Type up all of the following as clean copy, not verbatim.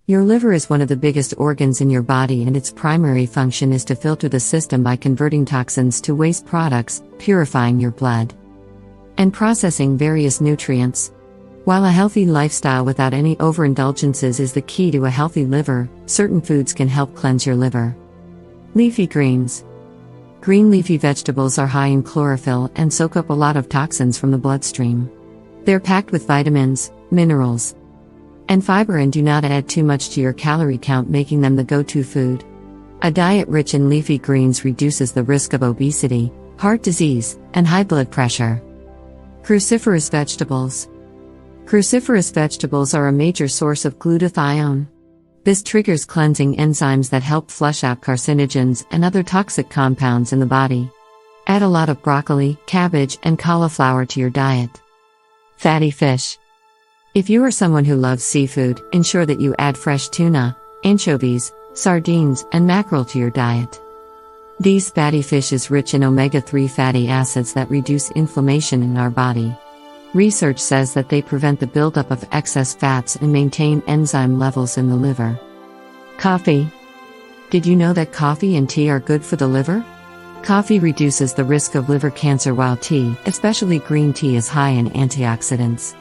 Your liver is one of the biggest organs in your body, and its primary function is to filter the system by converting toxins to waste products, purifying your blood, and processing various nutrients. While a healthy lifestyle without any overindulgences is the key to a healthy liver, certain foods can help cleanse your liver. Leafy greens. Green leafy vegetables are high in chlorophyll and soak up a lot of toxins from the bloodstream. They're packed with vitamins, minerals, and fiber and do not add too much to your calorie count, making them the go-to food. A diet rich in leafy greens reduces the risk of obesity, heart disease, and high blood pressure. Cruciferous vegetables. Cruciferous vegetables are a major source of glutathione. This triggers cleansing enzymes that help flush out carcinogens and other toxic compounds in the body. Add a lot of broccoli, cabbage, and cauliflower to your diet. Fatty fish. If you are someone who loves seafood, ensure that you add fresh tuna, anchovies, sardines, and mackerel to your diet. These fatty fish is rich in omega-3 fatty acids that reduce inflammation in our body. Research says that they prevent the buildup of excess fats and maintain enzyme levels in the liver. Coffee. Did you know that coffee and tea are good for the liver? Coffee reduces the risk of liver cancer, while tea, especially green tea, is high in antioxidants.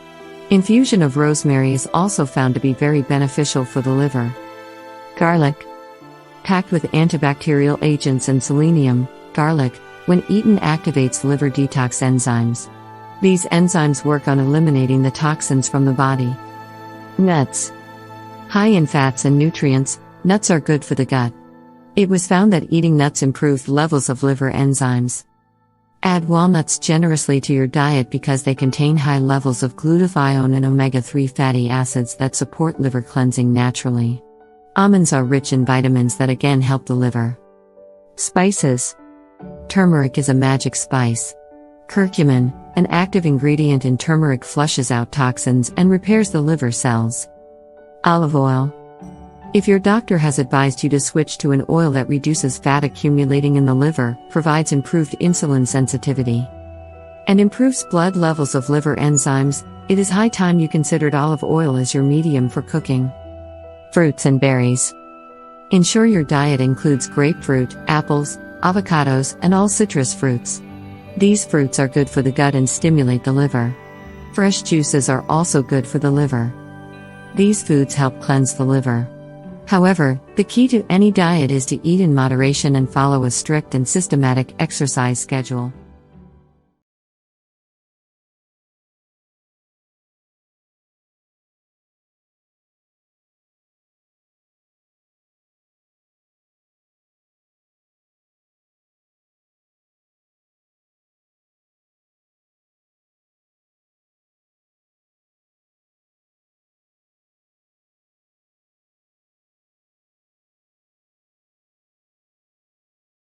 Infusion of rosemary is also found to be very beneficial for the liver. Garlic. Packed with antibacterial agents and selenium, garlic, when eaten, activates liver detox enzymes. These enzymes work on eliminating the toxins from the body. Nuts. High in fats and nutrients, nuts are good for the gut. It was found that eating nuts improved levels of liver enzymes. Add walnuts generously to your diet because they contain high levels of glutathione and omega-3 fatty acids that support liver cleansing naturally. Almonds are rich in vitamins that again help the liver. Spices. Turmeric is a magic spice. Curcumin, an active ingredient in turmeric, flushes out toxins and repairs the liver cells. Olive oil. If your doctor has advised you to switch to an oil that reduces fat accumulating in the liver, provides improved insulin sensitivity, and improves blood levels of liver enzymes, it is high time you considered olive oil as your medium for cooking. Fruits and berries. Ensure your diet includes grapefruit, apples, avocados, and all citrus fruits. These fruits are good for the gut and stimulate the liver. Fresh juices are also good for the liver. These foods help cleanse the liver. However, the key to any diet is to eat in moderation and follow a strict and systematic exercise schedule.